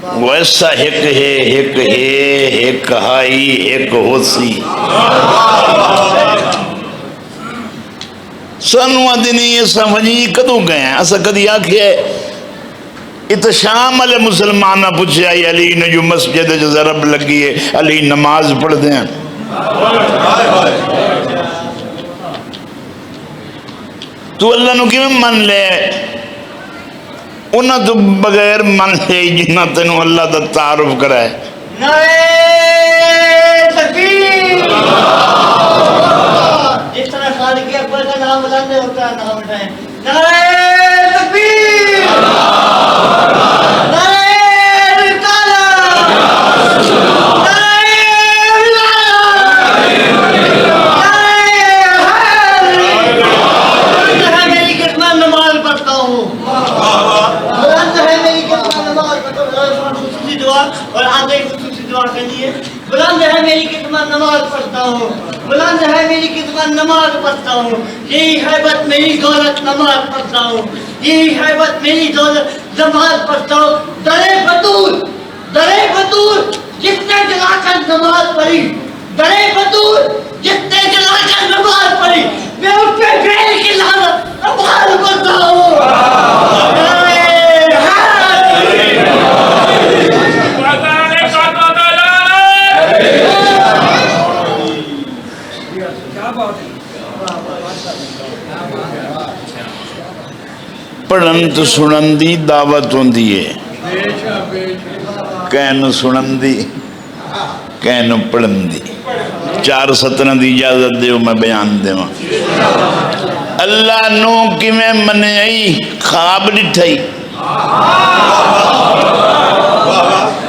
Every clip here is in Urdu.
ویسا ایک ہائی ایک ہوسی سانو آدھنی یہ سمجھی کدو گئے ہیں ایسا کدی آکھے اتشام علی مسلمانہ پوچھے آئی علی نے جو مسجد جو ضرب لگی ہے علی نماز پڑھ دیں تو اللہ نو کی میں من لے انہاں تو بغیر من لے جنہ تینوں اللہ دا تعارف کرائے نعرہ تکبیر جس طرح خالق اکبر کا نام بلند ہوتا ہے نام اٹھائیں نعرہ تکبیر نعرہ رسالت نعرہ ولایت نعرہ میری خدمت نماز پڑھتا ہوں بلند ہے میری خدمت نماز پڑھتا ہوں خصوصی دعا اور آگے خصوصی دعا کے لیے بلند ہے میری خدمت نماز پڑھتا ہوں بلند ہے میری خدمت نماز پڑھتا ہوں یہی حیبت میری دولت نماز پڑھتا ہوں یہی حیبت میری دولت نماز پڑھتا ہوں درے بطور جس نے جلا کر نماز پڑھی درے بطور جس نے جلا کر نماز پڑھی میں اس پہ فعل کی لعنت نماز پڑھتا ہوں پڑھن تو سنن دی دعوت ہوندی ہے کہنو سنن دی کہنو پڑھن دی چار سطرہ دی اجازت دیو میں بیان دیو اللہ نو کی میں منعی خواب ڈٹھائی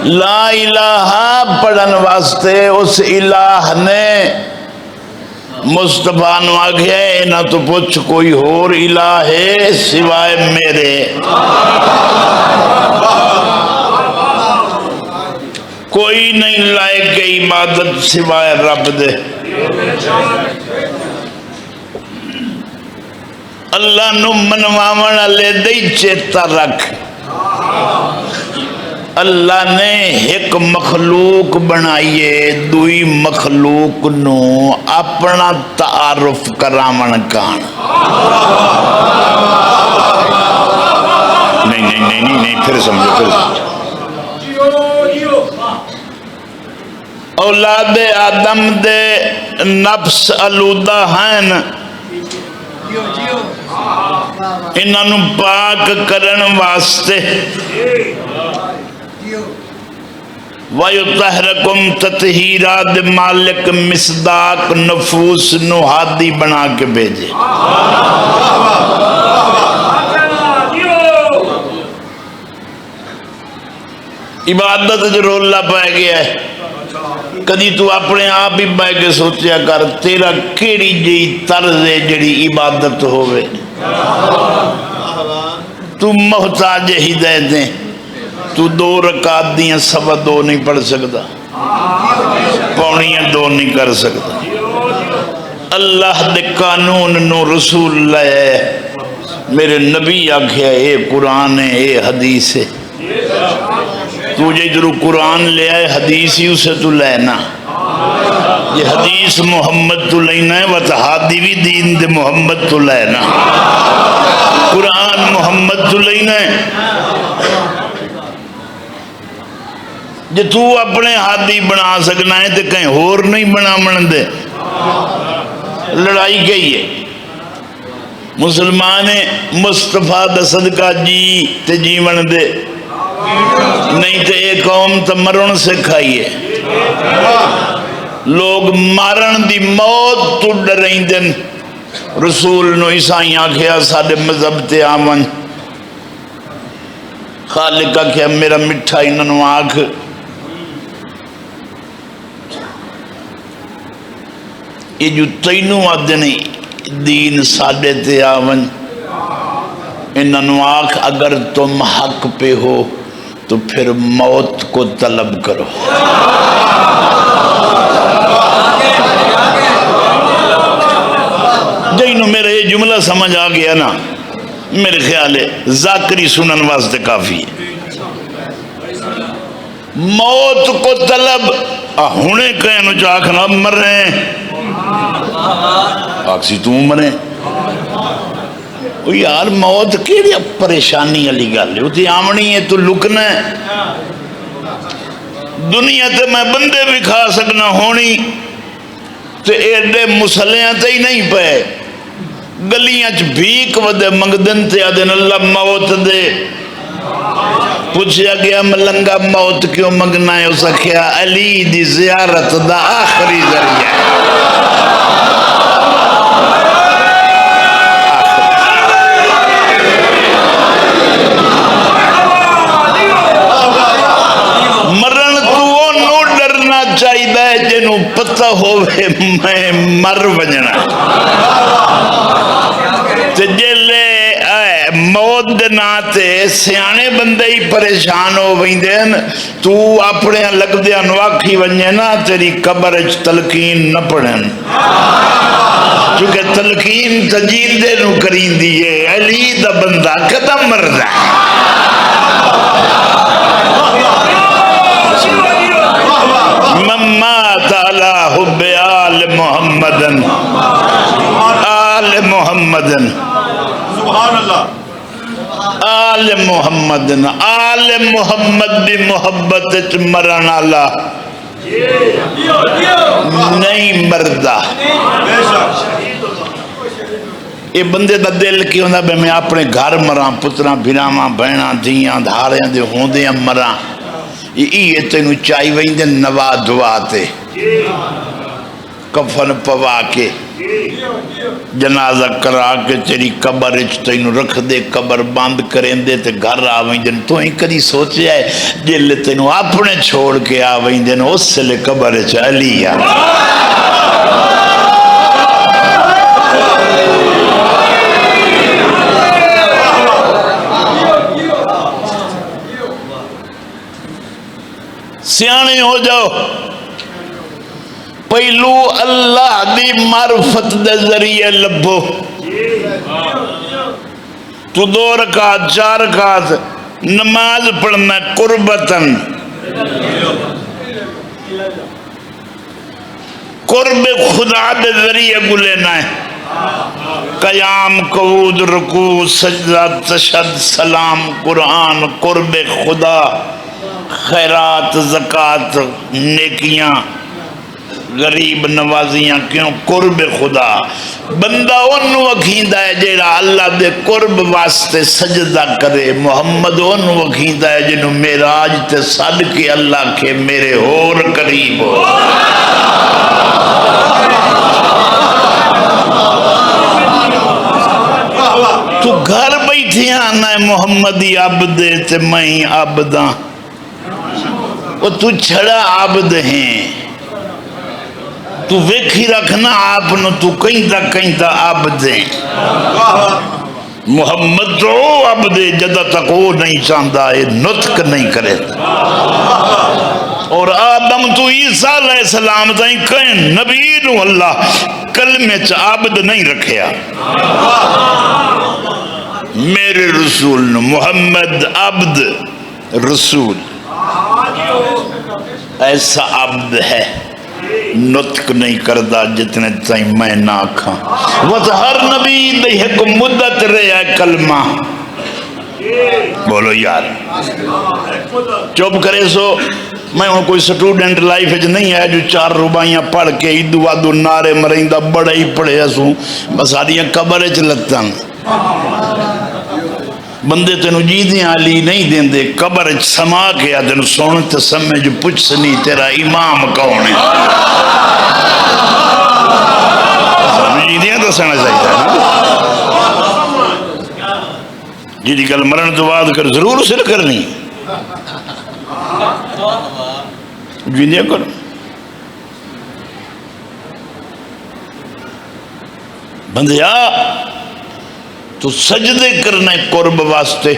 لا الہ پڑھن واسطے اس الہ نے مصطفیٰ نو آگیا ہے نہ تو پوچھ کوئی اور الہ ہے سوائے میرے کوئی نہیں لائے کہ عبادت سوائے رب دے اللہ نو منواون لے دے چیتا رکھ اللہ نے ایک مخلوق بنائیے دوئی مخلوق نو اپنا تعارف کرامن کان نہیں پھر سمجھو اولاد آدم دے نفس آلودہ ہیں انہوں پاک کرن واسطے وَيُطَهِرَكُمْ تَطْهِيرًا مالک مصداق نفوس نو ہادی بنا کے بھیجے عبادت جو رولہ پائے گیا ہے کدی تو اپنے آپ ہی بائے کے سوچیا کر تیرا کیڑی جی طرز ہے جڑی عبادت ہوئے تو محتاج ہدایتیں تو 2 رکعت دیاں سوا 2 نہیں پڑھ سکتا پونیاں 2 نہیں کر سکتا اللہ دے قانون نو رسول لائے میرے نبی آکھیا اے قرآن ہے اے حدیث ہے تو جدرو قرآن لے آئے حدیث ہی اسے تو لینا یہ حدیث محمد تو لینا ہے وتحادی بھی دین دے محمد تو لینا قرآن محمد تو لینا ہے جے تو اپنے ہادی بنا سکنا ہے تو کہیں اور نہیں بنا من دے لڑائی گئی ہے مسلمان مصطفیٰ دا صدقہ جی تے جیون دے نہیں تو ایک قوم تو مرن سے کھائیے لوگ مارن دی موت تو ڈرائیں دن رسول نو عیسائی آکھیا ساڑے مذہب تے آمن خالق آکھیا میرا مٹھا انہوں آکھ یہ جو تینوں آدھنی دین ساڑے تے آمن انہوں آکھ اگر تم حق پہ ہو تو پھر موت کو طلب کرو جینو میرے یہ جملہ سمجھ آ گیا نا میرے خیال ہے ذاکری سنن واسطے کافی ہے موت کو طلب ہونے کہنو چاکھنا مرے آکسی تو مرے یار موت کیڑی پریشانی علی گل ہے اتنی آمنی ہے تو لکنا ہے دنیا تے میں بندے بھی کھا سکنا ہونی تے ایڈے مسلیاں تے ہی نہیں پے گلیاں چ بھیک ودے منگدن تے آدن اللہ موت دے پوچھا گیا ملنگا موت کیوں منگنا ہے اسا کیا علی دی زیارت دا آخری ذریعہ مرن تو نو ڈرنا چاہیے جنوں پتہ ہوئے میں مر وجنا تے جلے موت دے ناتے سیانے بندے ہی پریشان ہو ویندین تو اپنے لگ دیا نواکھی ونجے نا تیری قبر اچ تلقین نہ پڑھن چونکہ تلقین تجید دے نو کرین دیئے علی دا بندہ قدم مرد ہے ممات علی حب آل محمدن آل محمدن سبحان اللہ آل محمد آل محمد بھی محبت مرن اللہ نہیں مردہ یہ بندے دا دل کی ہوندہ بے میں اپنے گھر مراں پتراں بھراواں بہناں دھیاں دھاریاں دے ہوندیاں مراں یہ تینو چاہی وہیں دے نوا دعا تے کفن پوا کے جنازہ کرا کے تیری قبر اچ تینو رکھ دے قبر بند کریں دے تے گھر آویں دن تو ہی کدی سوچے ہے جل تینو اپنے چھوڑ کے آویں دن اس سے لے قبر اچ علی آ سیانے ہو جاؤ پہلو اللہ دی معرفت دے ذریعے لبھو تو 2 رکعت 4 رکعت نماز پڑھنا قربتاً قرب خدا دے ذریعے گلینا ہے قیام قعود رکوع سجدہ تشہد سلام قرآن قرب خدا خیرات زکات نیکیاں غریب نوازیاں کیوں قرب خدا بندہ انہوں وکھیندہ ہے جیڑا اللہ دے قرب واسطے سجدہ کرے محمد انہوں وکھیندہ ہے جنہوں میراج تے صدقے اللہ کے میرے اور قریب ہو تو گھر بیٹھی آنا ہے محمدی عبد تے میں عبداں وہ تو چھڑا عبد ہیں تو ویکھی رکھنا آپ نو تو کہیں دا عبد ہیں محمد تو عبد جدہ تک وہ نہیں چاہتا ہے نطق نہیں کرے اور آدم تو عیسیٰ علیہ السلام تائیں کہیں نبی نو اللہ کلمے چ عبد نہیں رکھیا میرے رسول نو محمد عبد رسول ایسا عبد ہے نطق نہیں کردہ جتنے تائیں میں نہ کھاں وہ ہر نبی دے ایک مدت رہے ہے کلمہ بولو یار چوب کرے سو میں ہوں کوئی سٹوڈنٹ لائف ہے نہیں ہے جو 4 ربائیاں پڑھ کے ادو آدو نعرے مرائندہ بڑے ہی پڑھے سوں بس آدھیاں قبر چ لگتا بندے تینو جیدیاں علی نہیں دیں دے قبر سما کے آدھن سونت سمجھ پچھ سنی تیرا امام کون ہے جیدیاں تو سنا چاہیے جیدی کل مرن تو بات کر ضرور اسے کرنی جیدیاں کر بندیا تو سجدے کرنے قرب واسطے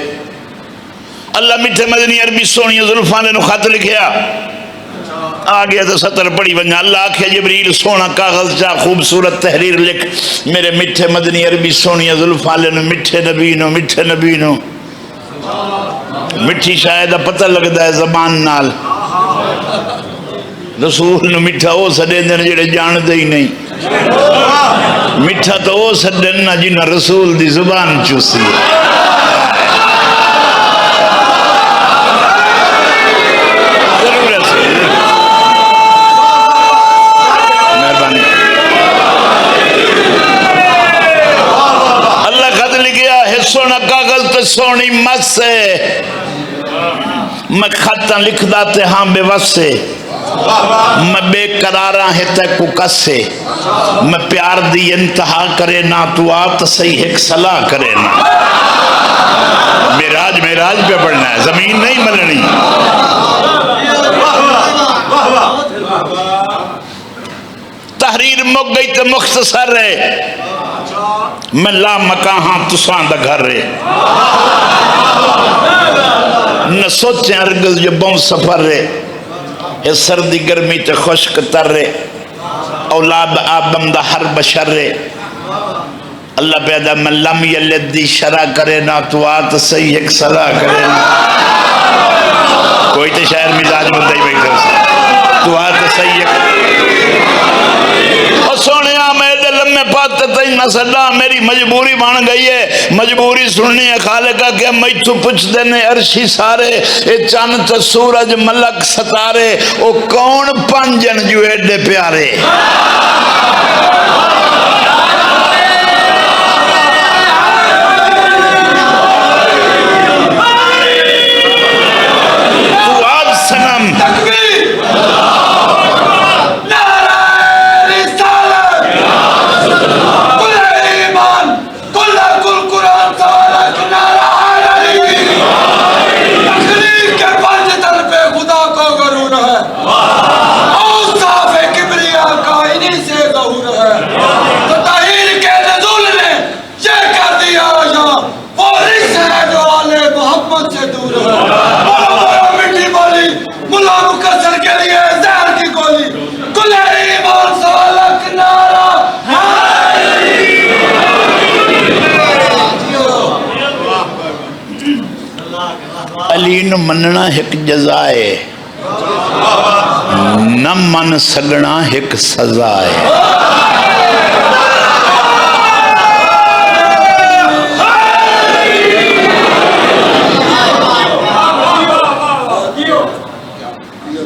اللہ میٹھے مدنی عربی سونی زلفان نے خط لکھیا آ گیا تو سطر پڑی بنجا اللہ آکھے جبریل سونا کاغذ چاہ خوبصورت تحریر لکھ میرے میٹھے مدنی عربی سونی زلفان نے میٹھے نبی نو میٹھی شاید پتہ لگتا ہے زبان نال رسول نو میٹھا وہ سڈے دن جڑے جانتے ہی نہیں، میٹھا تو وہ سڈن نہ جنہیں رسول دی زبان چوسی مہربانی۔ اللہ خط لکھیا ہے سونا کاغذ تے سونی مت سے، میں خطاں لکھ داتے ہاں بے وس سے، میں بے قراراں ہے تے کو کسے، میں پیار دی انتہا کرے نا تو آت صحیح ایک صلاح کرے نا۔ میراج پہ پڑھنا ہے، زمین نہیں ملنی۔ تحریر مک گئی تو مختصر ہے، میں لا مکان ہاں تساں دا گھر رہے، نہ سوچیں ارگز جو بہت سفر رہے، یہ سردی گرمی تے خشک تر رہے، اولاد آدم دا ہر بشر رہے۔ اللہ پیدا من لم یلد دی شرع کرے نا تو آت صحیح ایک صلاح کرے نا۔ کوئی تو شاعر مزاج بندہ ہی بیٹھے اسے تو آت صحیح ایک اور سونے میں دل میں پاتے تھی نہ صدا، میری مجبوری بن گئی ہے، مجبوری سننی ہے خالقہ کہ میں تو پوچھ دینے عرشی سارے، اے چاند تے سورج ملک ستارے، او کون پنجن جو ایڈے پیارے۔ تو آج سنم علی نو مننا ایک جزائے، نہ من سگنا ایک سزائے۔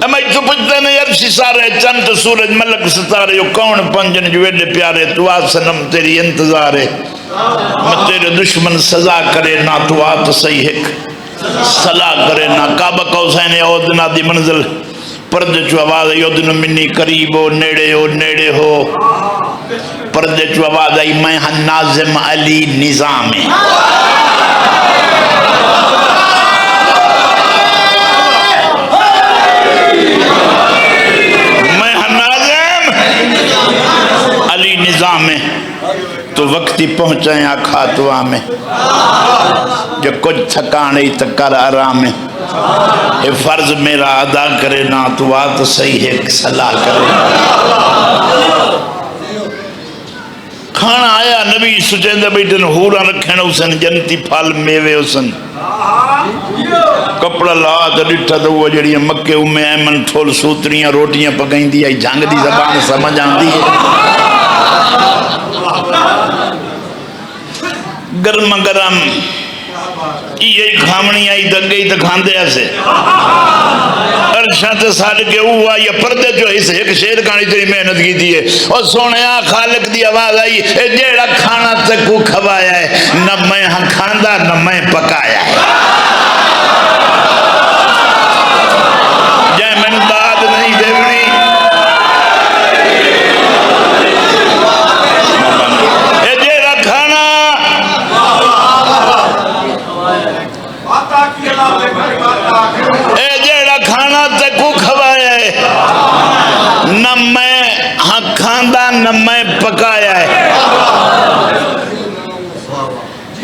میں تو پوچھتے نہیں عرشی سارے، چند سورج ملک ستارے، یہ کون پنجن جو ایڈے پیارے، تو آج سنم تیری انتظار ہے، میں تیرے دشمن سزا کرے نا تو آت صحیح ایک صلاح کرے نا۔ کعبہ قوسین اودنا دی منزل پردے چو آواز یودن منی قریب ہو نیڑے ہو، پردے چو آواز آئی میں ہاں ناظم علی نظام ہے، میں ہاں ناظم علی نظام ہے، تو وقتی پہنچائیں آکھا تو آمیں، جو کچھ تھکانے تکر آرام ہے، اے فرض میرا ادا کرے نا تو آت صحیح ایک صلاح کرے۔ کھانا آیا نبی سچیندہ بیٹھن ہورا رکھن اسن، جنتی پھل میوے اسن، کپڑا لا تو ڈٹھا تو وہ جڑیاں مکے امے ایمن ٹھول سوتریاں روٹیاں پکائیں دیا، جھنگ دی زبان سمجھ آن دی گرم گرم یہی کھامنی آئی دگئی تو کھاندے ایسے عرشاں تے ساڑھ کے ہوا یا پردے جو اسے ایک شیر کھانی تیری محنت کی دیئے اور سونے خالق دی آواز آئی اے جیڑا کھانا تے کو کھوایا ہے، نہ میں ہاں کھاندہ نہ میں پکایا ہے، جائے میں داد نہیں دیونی اے جیڑا کھانا اے جیڑا کھانا تے کو کھوایا ہے، نہ میں ہاں کھاندہ نہ میں پکایا ہے،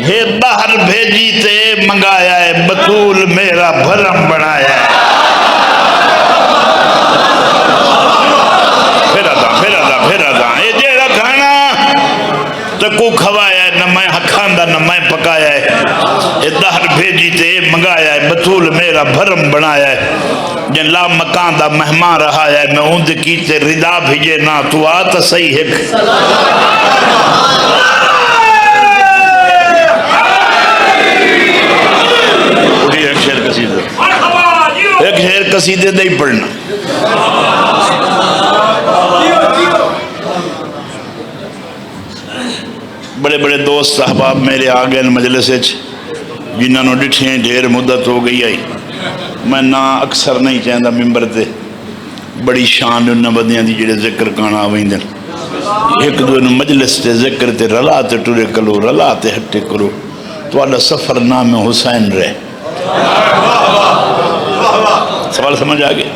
ہے باہر بھیجی تے منگایا ہے، بطول میرا بھرم بنایا ہے۔ پھر ادا اے جیڑا کھانا تے کو کھوایا ہے، نہ میں ہاں کھاندہ نہ میں پکایا ہے، اے دہر بھیجی تے منگایا ہے، بطول میرا بھرم بنایا ہے۔ جن لا مکان دا مہمان رہا ہے میں اوند کی تے ردا بھیجے نہ تو آتا صحیح ہے ایک شعر قصیدے ایک شعر قصیدے دے ہی پڑھنا بڑے بڑے دوست احباب میرے آگئے مجلس جنہوں نے ڈٹھیں ڈھیر مدت ہو گئی آئی میں نہ اکثر نہیں چاہتا ممبر تے بڑی شان انہاں بدیاں دی جڑے ذکر کانا آویں دن ایک دو مجلس تے ذکر تے رلا تے ٹرے کلو رلا تے ہٹے کرو تو اللہ سفر نام حسین رہے سوال سمجھ آگے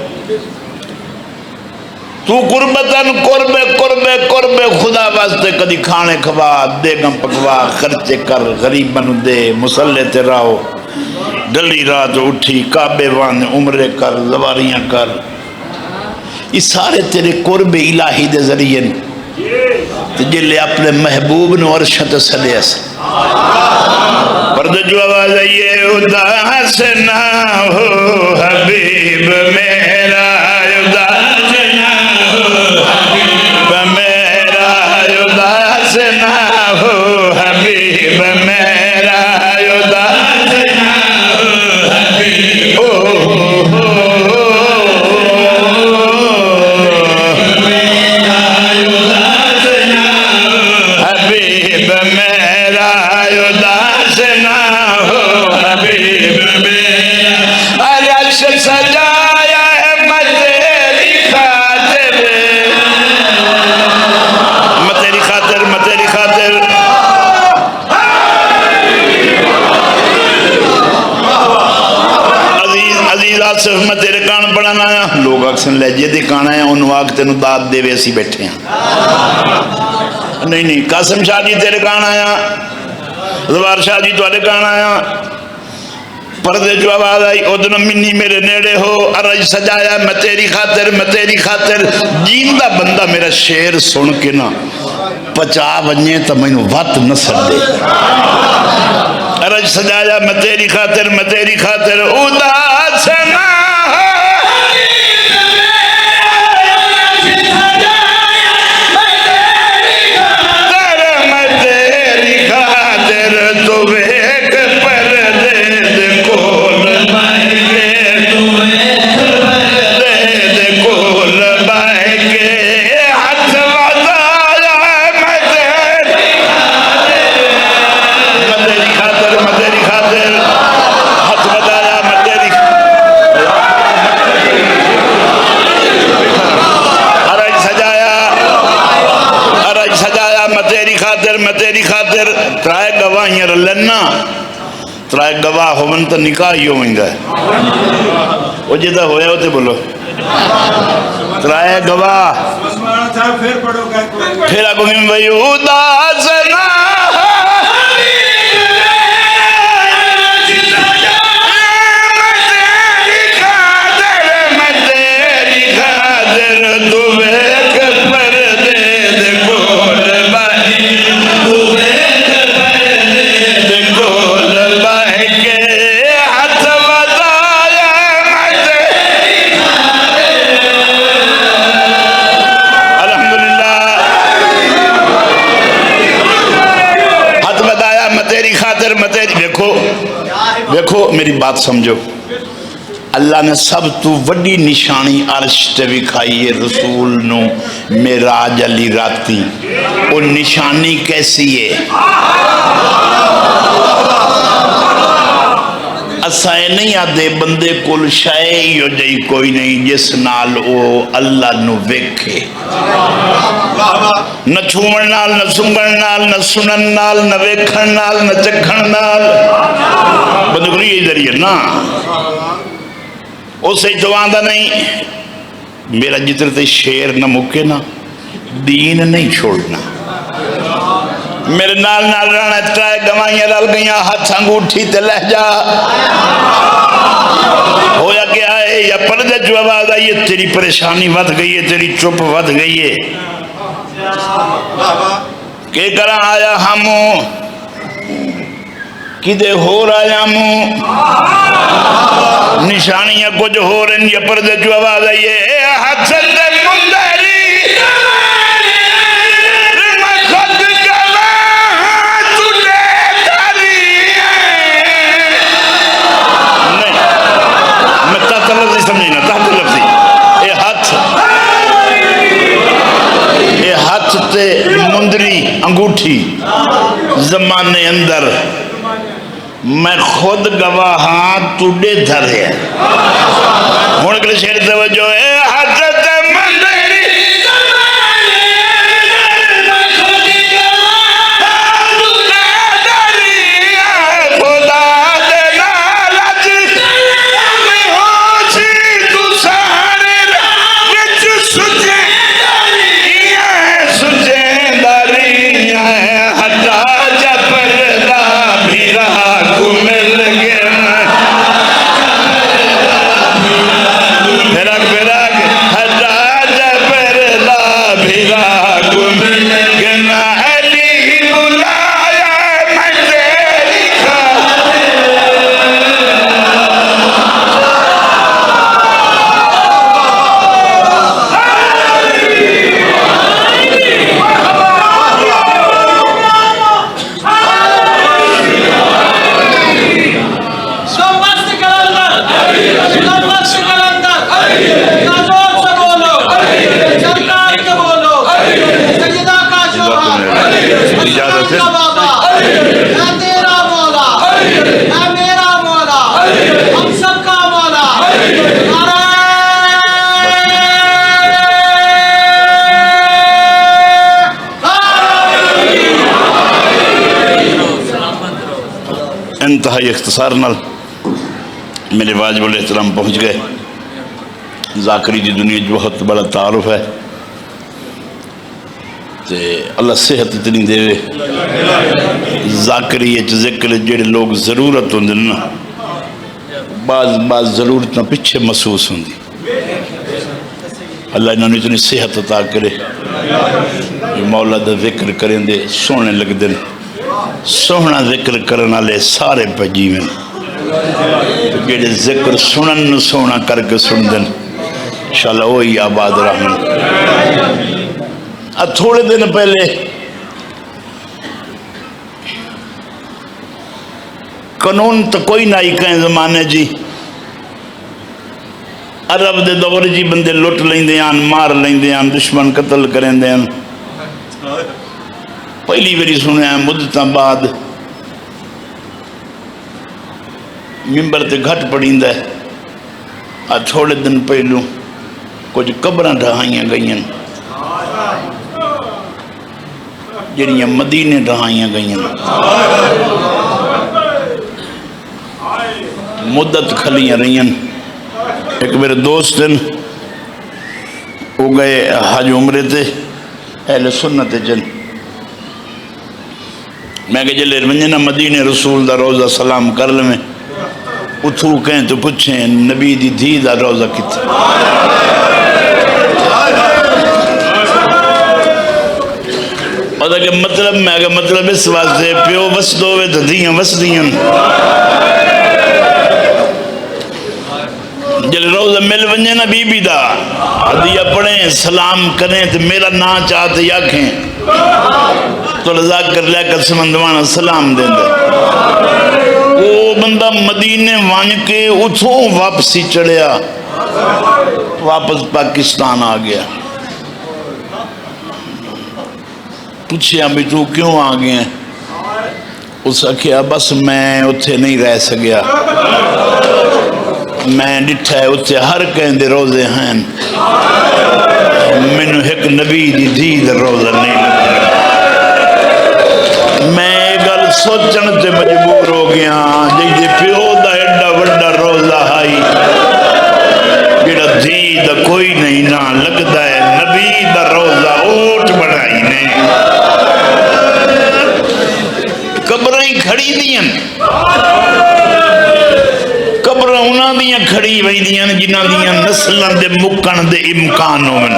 تو قربتاً قربے خدا واسطے کدی کھانے کھوا دیگم پکوا خرچے کر غریباً دے مسلح تے راہو گلی رات اٹھی کعبے وان عمرے کر زواریاں کر یہ سارے تیرے قرب الہی دے ذریعے جلے اپنے محبوب نو عرشت سلے اس پردہ جو آواز آئیے اداس نہ ہو حبیب میرا اداس نہ ہو حبیب میرا اداس نہ ہو حبیب میرا اداس نہ ہو حبیب حبیب میرا اداس نہ ہو حبیب میرا عرش سجایا ہے میں تیری خاطر میں تیری خاطر میں تیری خاطر عزیز آصف میں تیرے کان پڑھانا آیا لوگ اکثر لہجے دے کان آیا انہوں آگ تینوں داد دے ویسی بیٹھے ہیں نہیں قاسم شاہ جی تیرے کان آیا زوار شاہ جی تیرے کان آیا پردے جو آواز آئی ادن منی میرے نیڑے ہو عرج سجایا میں تیری خاطر جیندہ بندہ میرا شعر سن کے نا پچا ونجے تو میں وقت نہ سڑ دے عرج سجایا میں تیری خاطر اداس نہ میں تیری خاطر ترائے گواہیاں رلنا ترائے گواہ ہومن تو نکاح ہی ہوئیں گا وہ جدہ ہویا ہوتے بولو ترائے گواہ پھر آگو میں بھائی اداس نہ دیکھو میری بات سمجھو اللہ نے سب تو وڈی نشانی عرش تے وکھائی ہے رسول نو معراج علی راتی وہ نشانی کیسی ہے اسائے نہیں آدھے بندے کل شائی ہو جائی کوئی نہیں جس نال او اللہ نو ویکھے نہ چھومن نال نہ سنگن نال نہ سنن نال نہ ویکھن نال نہ چکھن نال بندے کو یہ ذریعہ نا اسے تو آندہ نہیں میرا جتر تے شیر نہ مکے نا دین نہیں چھوڑنا میرے نال نال رانا ترائے گوائیاں رل گئیاں ہاتھ انگوٹھی تے لہجا ہویا کیا ہے یا پردے جو آواز آئی ہے تیری پریشانی ود گئی ہے تیری چپ ود گئی ہے کہ کرا آیا ہموں کدے ہو رہا موں نشانیاں کچھ ہو رہی ہیں پردے جو آواز آئیے اے حسن مندری مخد گواہ تجھے داری نہیں میں تحت لفظی سمجھی نا تحت لفظی اے ہاتھ تے مندری انگوٹھی زمانے اندر میں خود گواہاں تُڈے دھر ہے ہون کے لئے شہر توجہ اے حضرت مندری میں خود گواہاں تُڈے دھری خدا دے نالج میں ہوچی تو سارے وچ سجے سجے داری ہٹا جبر دا بھی رہا مل گیا پھرک ہٹا جبر دا بھی رہا مل گیا علی بلایا میں تیری انتہائی اختصار نال میرے واجب الاحترام پہنچ گئے ذاکری دی دنیا جو بہت بڑا تعارف ہے تے اللہ صحت اتنی دے ذاکری ذکر جڑے لوگ ضرورت ہوں نا بعض ضرورت نہ پچھے محسوس ہوں اللہ انہوں نے اتنی صحت عطا کرے جو مولا دا ذکر کریں دے سونے لگ دن سونا ذکر کرنا لے سارے پجی میں جڑے ذکر سنن سونا کر کے سن دن انشاءاللہ وہی آباد رحمن تھوڑے دن پہلے قانون تو کوئی نہ ہی کہیں زمانے جی عرب دے دور جی بندے لٹ لیں دے آن مار لیں دے آن دشمن قتل کریں دے آن پہلی بری سنے ہیں مدتاں بعد ممبر تے گھٹ پڑیں دے تھوڑے دن پہلو کچھ قبریں ڈھائیاں گئیں جنیاں مدینے ڈھائیاں گئیں مدت کھلیاں رہیاں ایک میرے دوست دن وہ گئے حج عمرے تے اہل سنت جن میں کہ جلے ونجنا مدینے رسول دا روزہ سلام کر لیں اتھو کہیں تو پچھیں نبی دی دھی دا روزہ کتے اور کہ مطلب میں کہ مطلب اس واسطے پیو وس دووے تو دھیاں وس دیاں جل روزہ مل ونجے نا بی بی دا عدیہ پڑھیں سلام کریں تو میرا نا چاہتے یاکھیں تو رضا کر لیا کر سمندوانا سلام دیں دے وہ بندہ مدینے وان کے اتھوں واپسی چڑھیا واپس پاکستان آ گیا پوچھے ابھی تو کیوں آ گئے اس کہا بس میں اتھے نہیں رہ سکیا میں ڈٹھا ہے اتھے ہر کہیں دے روزے ہیں میں نے ایک نبی دی دید روزہ نہیں لگا میں گل سوچن تے مجبور ہو گیا جی دے پیو دا ایڈا وڈا روزہ آئی جڑا دھی دا کوئی نہیں نہ لگتا ہے نبی دا روزہ اوٹ بڑھائی نہیں قبریں کھڑی دیاں قبریں انہاں دیاں کھڑی وئی دیاں جنہاں دیاں نسلیں دے مکن دے امکان ہوئن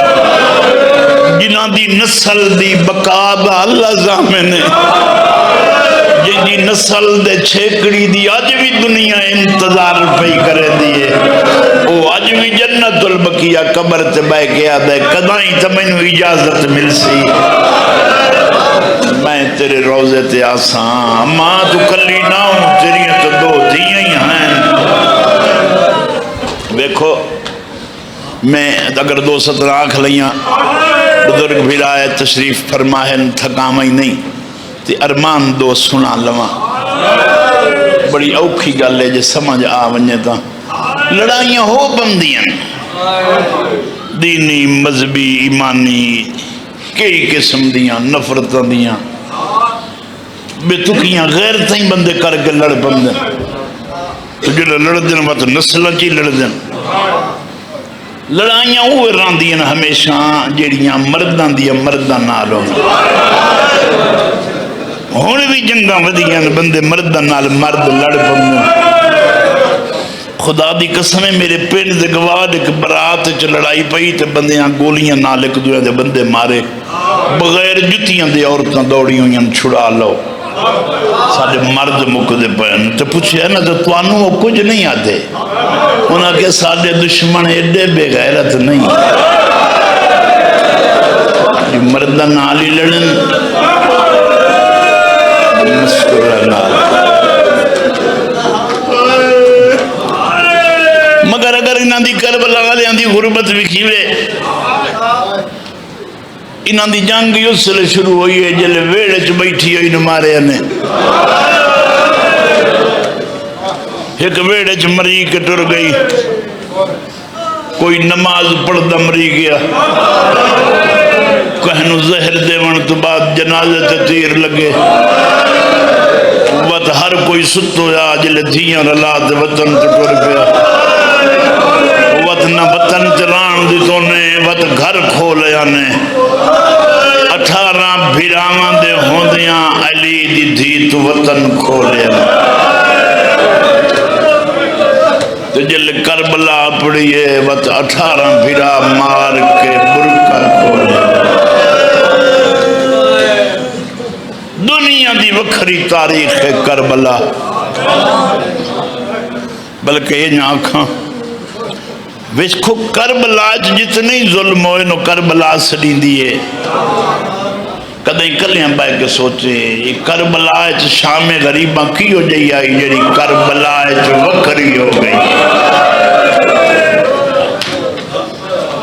جنہاں دی نسل دی بقا دا اللہ ضامن ہے جن دی نسل دے چھیکڑی دی آج بھی دنیا انتظار پئی کرے دیئے وہ آج بھی جنت البقیہ قبر تے بے کے آدھے کدائیں تمہیں اجازت مل سی میں تیرے روزے تے آساں ماں تو کلی نہ ہوں تیری تو دو دھیاں ہی ہیں دیکھو میں اگر دو سطر آنکھ لیاں بزرگ بھی رائے تشریف فرمائے تھکام ہی نہیں تے ارمان دو سنا لواں بڑی اوکھی گل ہے جے سمجھ آ ونجے تا لڑائیاں ہو بندیاں دینی مذہبی ایمانی کئی قسم دیاں نفرتاں دیاں بے تکیاں غیر تائیں بندے کر کے لڑ بندے تو جو لڑ دن وقت نسلہ چی لڑ دن لڑائیاں ہوئے راندیاں ہمیشہ جیڑیاں مردان دیا مردان نالوں ہونے بھی جنگاں ودیاں بندے مردان نال مرد لڑ بندے خدا دی قسم ہے میرے پینڈ دے گواد ایک برات چ لڑائی پئی تے بندیاں گولیاں نال ایک دوے دے بندے مارے بغیر جتیاں دے عورتاں دوڑی ہوئیاں چھڑا لو ساڑھے مرد مکدے پہن تو پوچھے نا تو توانوں وہ کچھ نہیں آتے انہاں کہ ساڑھے دشمن ایڈے بے غیرت نہیں جو مردہ نالی لڑن مسکرہ نال مگر اگر انہاں دی کربلا والے دی غربت بھی کھیوے انہاں دی جنگ اس لئے شروع ہوئی ہے جلے ویڑے چ بیٹھی ہوئی نمارے انہیں ایک ویڑے چ مری کے ٹر گئی کوئی نماز پڑھ دا مری گیا کہنو زہر دیون تو بعد جنازے تے تیر لگے وقت ہر کوئی ست ہویا جلے دھیاں رلا دے وطن تے ٹر پیا وقت نہ وطن چران دی تو نے وقت گھر کھولے آنے 18 بھیراواں دے ہوندیاں علی دی دھی تو وطن کھولے تو جل کربلا پڑیے وقت 18 بھیرا مار کے برکہ کھولے دنیا دی وکھری تاریخ ہے کربلا بلکہ یہ نہ آنکھاں ویسکو کربلا جتنی ظلم ہوئے نو کربلا سڑی دیئے کدیں کلیاں بائے کے سوچے یہ کربلا شام غریباں کی ہو جائی آئی جڑی کربلا وکری ہو گئی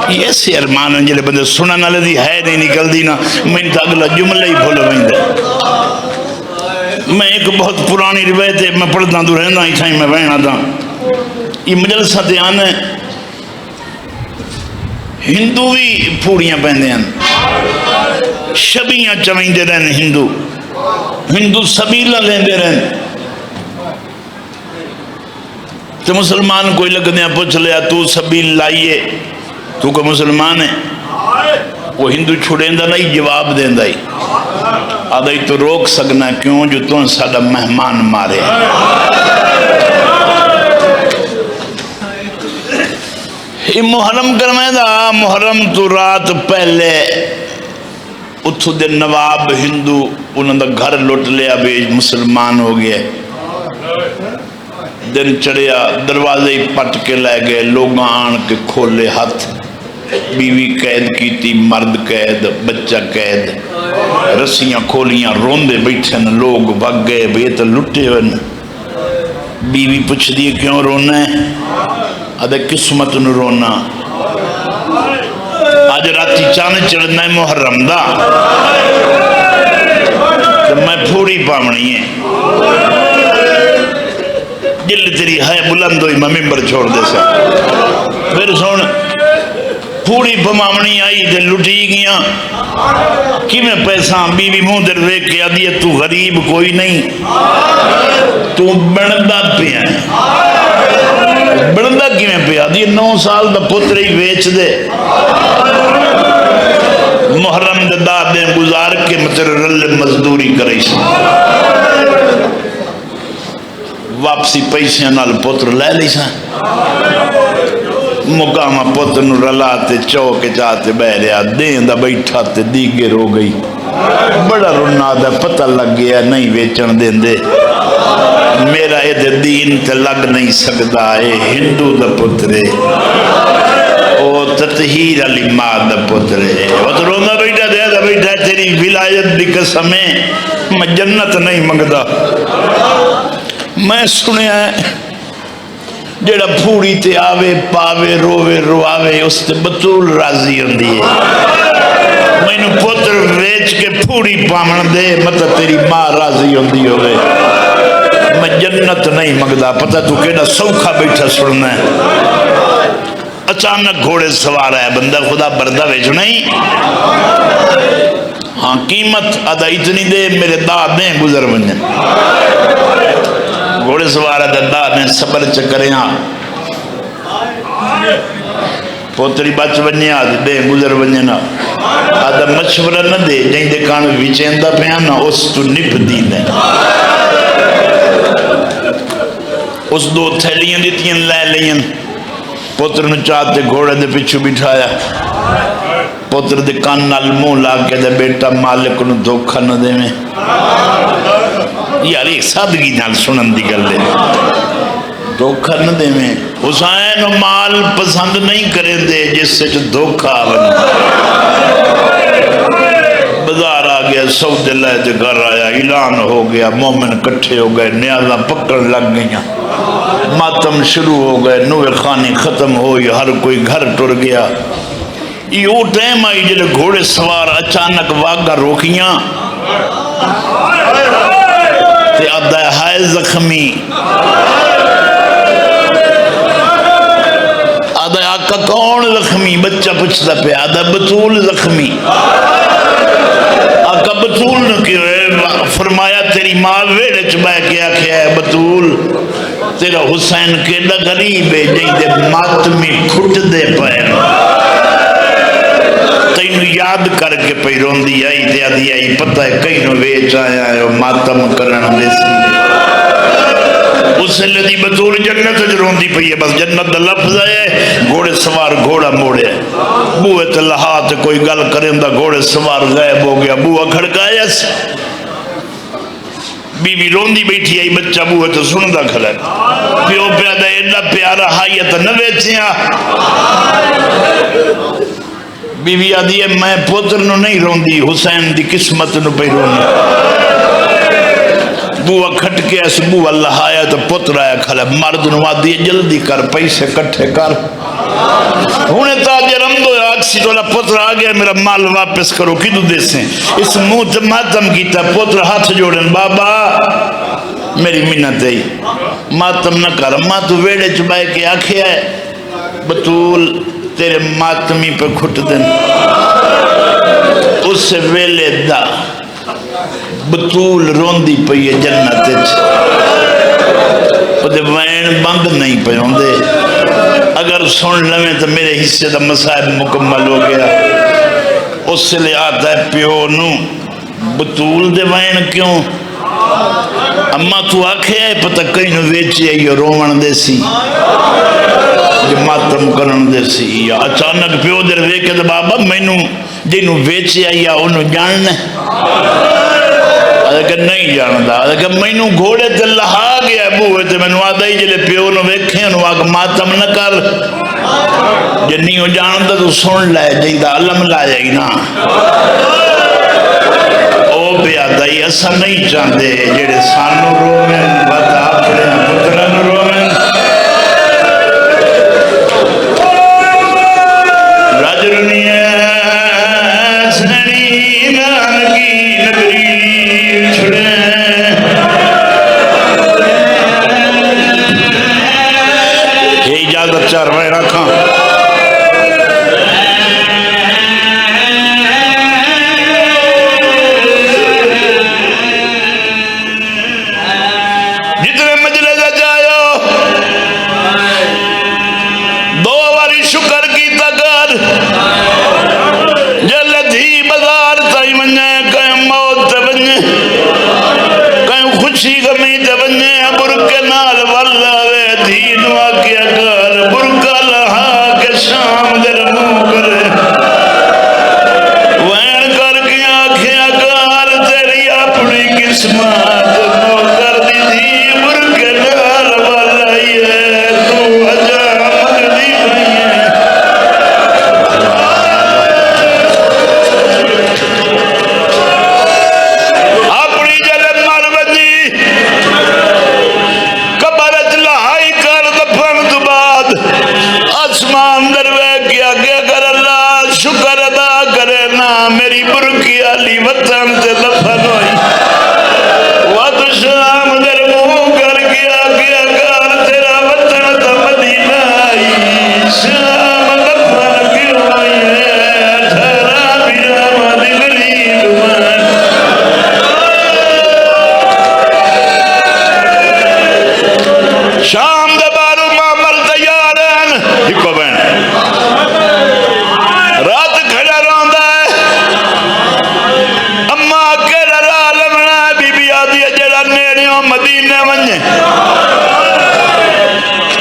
یہ ایسے ارمان ہیں جلے بندے سنن والے دی ہے نہیں نکل دی نا میں تا اگلا جملہ ہی بھول ویندے میں ایک بہت پرانی روایت ہے میں پڑھتا تو رہنا ہی تھا میں بہنا تھا یہ مجلسہ دھیان ہے ہندو بھی پھوڑیاں پہندے ہیں شبیاں چویندے رہن ہندو سبیلہ لیندے رہن تو مسلمان کوئی لگ دیا پوچھ لیا تو سبیل لائیے تو کو مسلمان ہے وہ ہندو چھوڑیں دا نہیں جواب دیں دا ہی آدھائی تو روک سکنا کیوں جو تو سادہ مہمان مارے یہ محرم کرمیں دا محرم تو رات پہلے اتھو دے نواب ہندو انہوں دا گھر لوٹ لیا بھی مسلمان ہو گئے دن چڑیا دروازے ہی پٹ کے لے گئے لوگ آن کے کھولے ہاتھ بیوی قید کی تھی مرد قید بچہ قید رسیاں کھولیاں روندے بیٹھے لوگ بھگ گئے بھی یہ تو لٹے ہوئے بیوی پوچھ دیئے کیوں رونا ہے آدھے قسمت نو رونا آج راتی چانے چڑھنا ہے محرم دا تو میں پھوڑی پامنی ہے جل تیری ہے بلند ہوئی میں ممبر چھوڑ دے سا پھر سن پھوڑی پامنی آئی دے لٹی گیا کی میں پیسہ بیوی موں در دیکھ کے آدھی تو غریب کوئی نہیں تو بڑھدا پیا ہے بڑھدا کی میں پیا آدھی 9 سال دا پتر ہی ویچ دے محرم دے دادیں گزار کے مطر رل مزدوری کرائی سی واپسی پیسیاں نال پتر لے لی سا مقامہ پتر نو رلا تے چوک چاہتے بہ رہا دین دا بیٹھا تے دیگر ہو گئی بڑا رونا دا پتہ لگ گیا نہیں ویچن دین دے میرا اے دین تے لگ نہیں سکتا اے ہندو دا پترے او تطہیر علی ماں دا پترے وہ تو رونا بیٹھا دے دا بیٹھا تیری ولایت بھی قسمیں میں جنت نہیں منگدا میں سنیا ہے جیڑا پھوڑی تے آوے پاوے روے رواوے اس تے بطول راضی ہوندی ہے میں نو پتر ویچ کے پھوڑی پامن دے مطلب تیری ماں راضی ہوندی ہوئے میں جنت نہیں منگدا پتہ تو کیڑا سوکھا بیٹھا سننا ہے اچانک گھوڑے سوار ہے بندہ خدا بردہ ویچ نہیں ہاں قیمت ادا اتنی دے میرے دادیں گزر بننے گھوڑے سوارا دندا نے صبر چکرے ہاں پوتری بچ بننے آدھے دے گزر بننے نا آدھا مشورہ نہ دے جائیں دے کانو ویچیندہ پیانا اس تو نپ دین ہے اس دو تھیلیاں دیتیاں لے لیں پوتر نو چاہتے گھوڑے دے پچھو بٹھایا پوتر دے کان نال منہ لاگ کے دے بیٹا مالک نو دھوکھا نہ دے میں یار ایک سادگی نال سنن دی گل ہے دھوکھا نہ دے میں حسین و مال پسند نہیں کریں دے جس سے جو دھوکھا آون بازار آ گیا سعود اللہ دے گھر آیا اعلان ہو گیا مومن کٹھے ہو گئے نیازاں پکڑ لگ گئیاں ماتم شروع ہو گئے نوے خانی ختم ہوئی ہر کوئی گھر ٹر گیا یہ ٹائم آئی جلے گھوڑے سوار اچانک واگا روکیاں تے آدھا ہائے زخمی آدھا آقا کون زخمی بچہ پچھتا پہ آدھا بطول زخمی آقا بطول نہ کیوں ہے فرمایا تیری ماں ویڑے چبائے کیا کیا ہے بطول تیرا حسین کیڑا غریب ہے جہیں دے ماتمی کھٹ دے پائے تینو یاد کر کے پہی روندی آئی تے آدھی آئی پتہ ہے کئی نو ویچ آیا ہے ماتم کرن دے سی اس سے لدی بطول جنت جو روندی پہی ہے بس جنت دا لفظ ہے گھوڑے سوار گھوڑا موڑے بوئے تلہات کوئی گل کریں دا گھوڑے سوار غیب ہو گیا بوہ کھڑکایا بی بی روندی بیٹھی آئی بچہ بوئے تو سندہ کھڑا ہے پیو پیادہ ایڈا پیارا حایت نوے تھیاں بی بی آدھی ہے میں پوتر نو نہیں روندی حسین دی قسمت نو پہ روندی بوہ کھٹ کے اس بوہ اللہ آیا تو پتر آیا کھلا مرد نو آدھی ہے جلدی کر پیسے کٹھے کر ہونے تاجر امدو آکسی تو اللہ پتر آگیا میرا مال واپس کرو کدو دے سے اس موت ماتم کیتا پتر ہاتھ جوڑن بابا میری منت ہے ماتم نہ کر ماں تو ویڑے چبائے کے آنکھیں ہے بطول تیرے ماتمی پہ کھٹ دن اس سے ویلے دا بطول روندی پئی ہے جنت دے وین بند نہیں پہ ہوندے اگر سن لمیں تو میرے حصے دا مسائب مکمل ہو گیا اس سے لے آتا ہے پیو نو بطول دے وین کیوں اما تو آکھے ہے پتہ کئی نو ویچی ہے یہ رومن دے سی جو ماتم کرن دے سی یا اچانک پیو در ویکے دا بابا میں نو جنو ویچی ہے یا انو جاننے کہ نہیں جاندا کہ میں نو گھوڑے تے لہا گیا بوئے تے میں نو آدھائی جلے پیو نو ویکھیں نو آگا ماتم نہ کر جنی ہو جاندا تو سن لائے جائیدہ علم لائے گی نا او پہ آدھائی ایسا نہیں چاندے جیڑے سانو رومن بتا اپنے پترن رومن راجرنی سنی نانکی نگری چھڑے یہ اجازت چار میں رکھاں جتنے مجلس جائو گیا کہ اگر اللہ شکر ادا کرے نا میری برکی علی وطن سے دفن ہوئی وقت شام در منہ کر گیا کہ اگر تیرا وطن تا مدینہ آئی شام دفن کیوں ہوئی ہے 18 بیرہ مادی غریب من شام دے بارو معمل تیار ہیں ہکو بین رات کھڑا روندہ ہے اما کیڑا راہ لمنا ہے بی بی آدھی ہے جڑا نیڑیوں مدینہ ونجے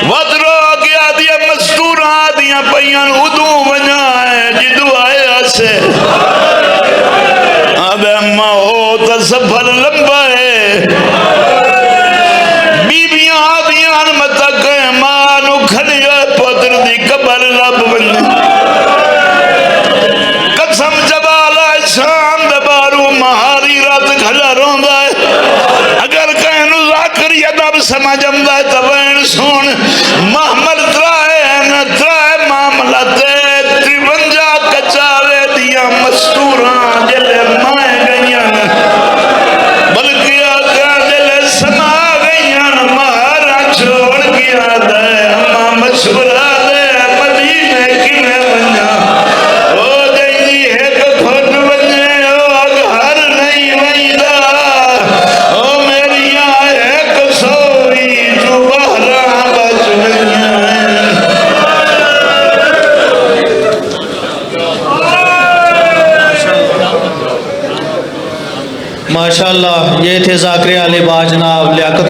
وقت رو آگی آدھی ہے مستور آدھیاں پہیاں ادو ونجا ہے جدو آئے آسے آدھے اما ہو تا سفر لمبا ہے بیبیاں آدھیاں متک مانو کھڑیا پتر دی قبر لب بندے قسم جبالا شام دبارو مہاری رات کھڑا روندہ ہے اگر کہیں نو ذاکری ادب سمجھم دائے تبین سون محمد ترائے معاملتے 53 کچاوے دیا مستوراں جلے مائے گئیاں بلکہ آگا جلے سما گئیاں مہارا چھوڑ گیا دے ہما مشورہ دے مدینے کی میں بنیا او جائیدی ایک کھوٹ بنجے او گھر نہیں ویدہ او میری آئے ایک سوئی جو بہران بچ گئیاں ماشاءاللہ یہ تھے ذاکر علی با جناب لیاقت